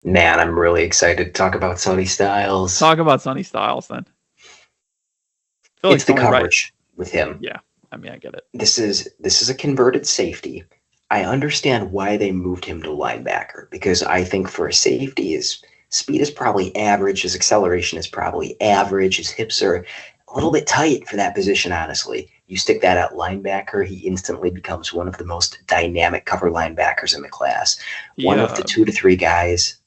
Man, I'm really excited to talk about Sonny Styles. Talk about Sonny Styles then. I feel like It's it's the only right. coverage with him. Yeah, I mean, I get it. This is a converted safety. I understand why they moved him to linebacker because I think for a safety, his speed is probably average, his acceleration is probably average, his hips are a little bit tight for that position, honestly. You stick that at linebacker, he instantly becomes one of the most dynamic cover linebackers in the class. He One of the 2 to 3 guys.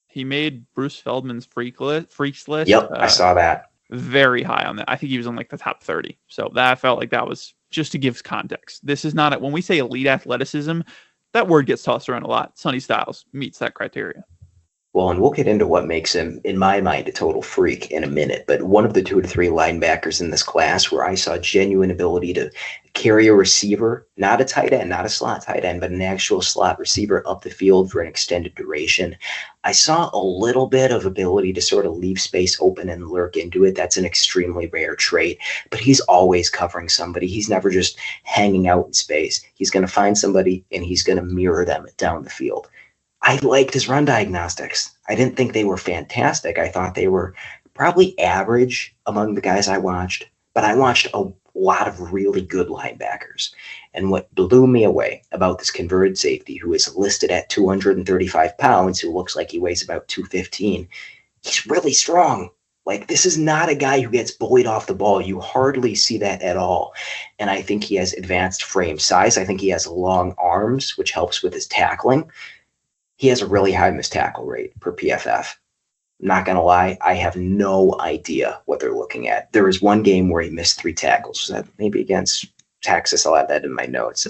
he made Bruce Feldman's freaks list Yep, I saw that. very high on that. I think he was on like the top 30. So that felt like that was just to give context. This is not when we say elite athleticism, that word gets tossed around a lot. Sonny Styles meets that criteria. Well, and we'll get into what makes him, in my mind, a total freak in a minute. But one of the 2 to 3 linebackers in this class where I saw genuine ability to carry a receiver, not a tight end, not a slot tight end, but an actual slot receiver up the field for an extended duration. I saw a little bit of ability to sort of leave space open and lurk into it. That's an extremely rare trait, but he's always covering somebody. He's never just hanging out in space. He's going to find somebody and he's going to mirror them down the field. I liked his run diagnostics. I didn't think they were fantastic. I thought they were probably average among the guys I watched, but I watched a lot of really good linebackers. And what blew me away about this converted safety, who is listed at 235 pounds, who looks like he weighs about 215, he's really strong. Like, this is not a guy who gets bullied off the ball. You hardly see that at all. And I think he has advanced frame size. I think he has long arms, which helps with his tackling. He has a really high missed tackle rate per PFF. I'm not going to lie, I have no idea what they're looking at. There was one game where he missed 3 tackles. Was that maybe against Texas? I'll add that in my notes.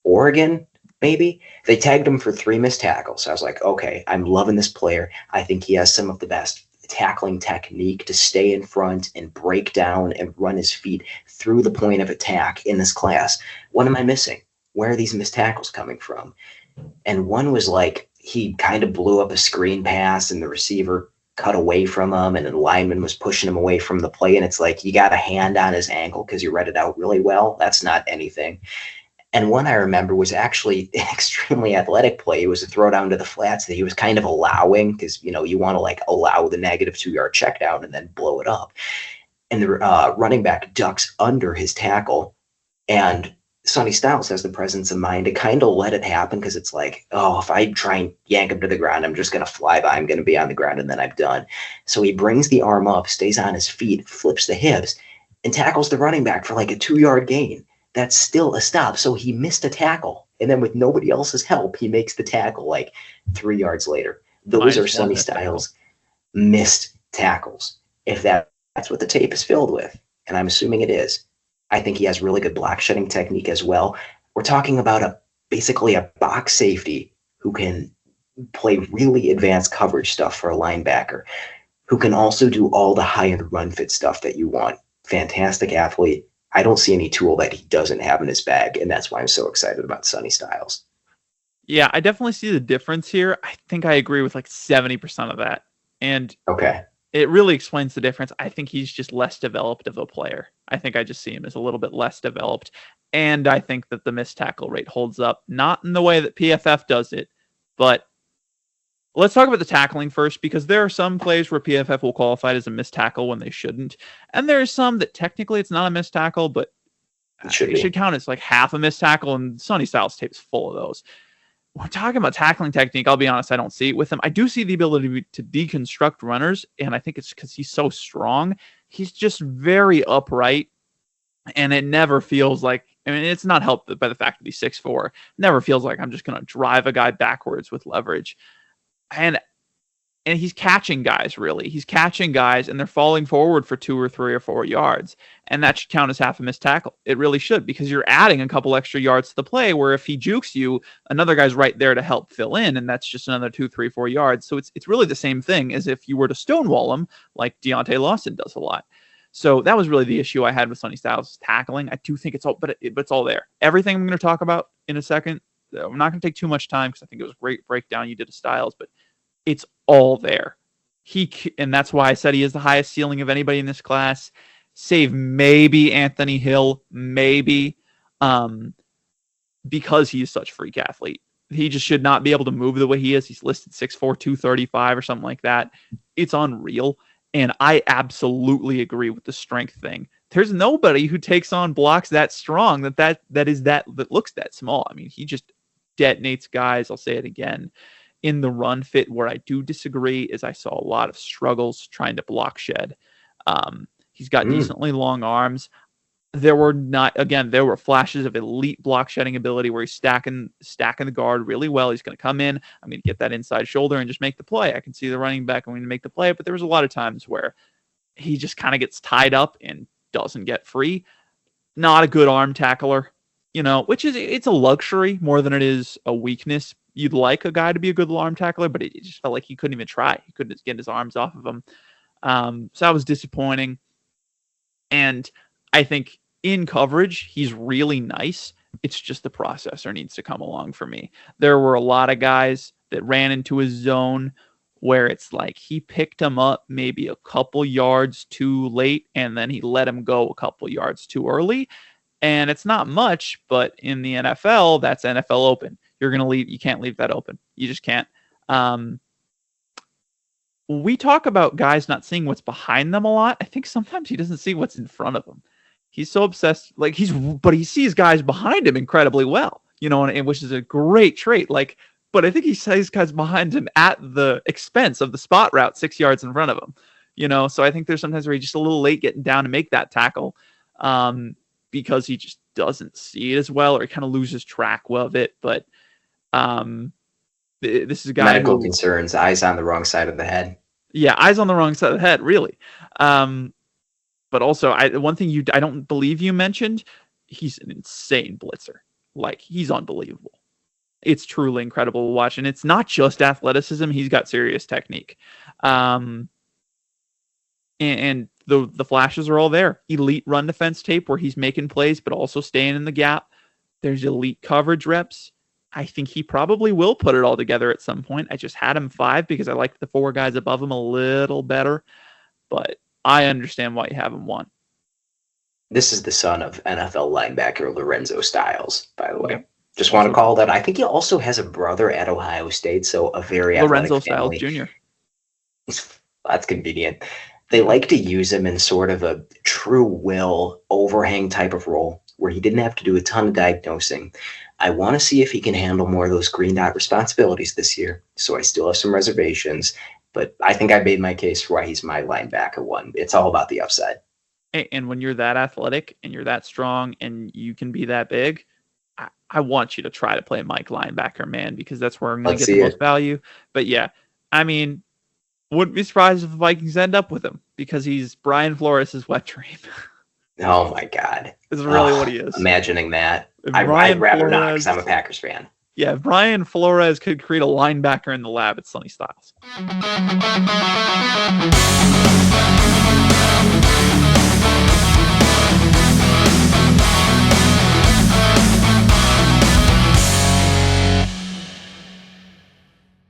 Oregon, maybe? They tagged him for 3 missed tackles. I was like, okay, I'm loving this player. I think he has some of the best tackling technique to stay in front and break down and run his feet through the point of attack in this class. What am I missing? Where are these missed tackles coming from? And one was like he kind of blew up a screen pass and the receiver cut away from him and the lineman was pushing him away from the play. And it's like you got a hand on his ankle because you read it out really well. That's not anything. And one I remember was actually an extremely athletic play. It was a throw down to the flats that he was kind of allowing because, you want to like allow the negative 2 yard check down and then blow it up. And the running back ducks under his tackle. And Sonny Styles has the presence of mind to kind of let it happen because it's like, oh, if I try and yank him to the ground, I'm just going to fly by. I'm going to be on the ground and then I'm done. So he brings the arm up, stays on his feet, flips the hips, and tackles the running back for like a 2 yard gain. That's still a stop. So he missed a tackle. And then with nobody else's help, he makes the tackle like 3 yards later. Those are Sonny Styles' missed tackles. If that's what the tape is filled with, and I'm assuming it is, I think he has really good block shedding technique as well. We're talking about basically a box safety who can play really advanced coverage stuff for a linebacker, who can also do all the high-end run fit stuff that you want. Fantastic athlete. I don't see any tool that he doesn't have in his bag, and that's why I'm so excited about Sonny Styles. Yeah, I definitely see the difference here. I think I agree with like 70% of that. And okay, it really explains the difference. I think he's just less developed of a player. I think I just see him as a little bit less developed. And I think that the missed tackle rate holds up, not in the way that PFF does it, but let's talk about the tackling first, because there are some plays where PFF will qualify it as a missed tackle when they shouldn't. And there are some that technically it's not a missed tackle, but it should count as like half a missed tackle, and Sonny Styles tape's full of those. When we're talking about tackling technique, I'll be honest, I don't see it with him. I do see the ability to deconstruct runners, and I think it's because he's so strong. He's just very upright, and it never feels like, I mean, it's not helped by the fact that he's 6'4". Never feels like I'm just going to drive a guy backwards with leverage. And he's catching guys, really. He's catching guys, and they're falling forward for 2 or 3 or 4 yards. And that should count as half a missed tackle. It really should, because you're adding a couple extra yards to the play, where if he jukes you, another guy's right there to help fill in, and that's just another 2, 3, 4 yards. So it's really the same thing as if you were to stonewall him, like Deontay Lawson does a lot. So that was really the issue I had with Sonny Styles' tackling. I do think it's all, but it's all there. Everything I'm going to talk about in a second, I'm not going to take too much time because I think it was a great breakdown you did of Styles, but it's all there. And that's why I said he is the highest ceiling of anybody in this class, save maybe Anthony Hill, maybe, because he is such a freak athlete. He just should not be able to move the way he is. He's listed 6'4", 235 or something like that. It's unreal. And I absolutely agree with the strength thing. There's nobody who takes on blocks that strong that looks that small. I mean, he just detonates guys. I'll say it again. In the run fit, where I do disagree is I saw a lot of struggles trying to block shed. He's got decently long arms. There were flashes of elite block shedding ability where he's stacking the guard really well. He's going to come in. I'm going to get that inside shoulder and just make the play. I can see the running back going to make the play, but there was a lot of times where he just kind of gets tied up and doesn't get free. Not a good arm tackler, it's a luxury more than it is a weakness. You'd like a guy to be a good arm tackler, but it just felt like he couldn't even try. He couldn't get his arms off of him. So that was disappointing. And I think in coverage, he's really nice. It's just the processor needs to come along for me. There were a lot of guys that ran into his zone where it's like he picked him up maybe a couple yards too late, and then he let him go a couple yards too early. And it's not much, but in the NFL, that's NFL open. You can't leave that open. You just can't. We talk about guys not seeing what's behind them a lot. I think sometimes he doesn't see what's in front of him. He's so obsessed, but he sees guys behind him incredibly well, and which is a great trait. But I think he sees guys behind him at the expense of the spot route 6 yards in front of him, So I think there's sometimes where he's just a little late getting down to make that tackle, because he just doesn't see it as well, or he kind of loses track of it. But this is a guy medical concerns, eyes on the wrong side of the head. Yeah, eyes on the wrong side of the head, really. But also, one thing I don't believe you mentioned, he's an insane blitzer. He's unbelievable. It's truly incredible to watch, and it's not just athleticism. He's got serious technique. And the flashes are all there. Elite run defense tape where he's making plays, but also staying in the gap. There's elite coverage reps. I think he probably will put it all together at some point. I just had him 5 because I liked the 4 guys above him a little better, but I understand why you have him 1. This is the son of NFL linebacker Lorenzo Styles, by the way. Yep. Just want to call that. I think he also has a brother at Ohio State, so a very Lorenzo athletic family. Styles Jr. That's convenient. They like to use him in sort of a true will overhang type of role where he didn't have to do a ton of diagnosing. I want to see if he can handle more of those green dot responsibilities this year. So I still have some reservations, but I think I made my case for why he's my linebacker 1. It's all about the upside. And when you're that athletic and you're that strong and you can be that big, I want you to try to play Mike linebacker, man, because that's where I'm going to get the most value. But yeah, I mean, wouldn't be surprised if the Vikings end up with him because he's Brian Flores' wet dream. Oh my God. This is really what he is. Imagining that. I'd rather not because I'm a Packers fan. Yeah, if Brian Flores could create a linebacker in the lab, it's Sonny Styles.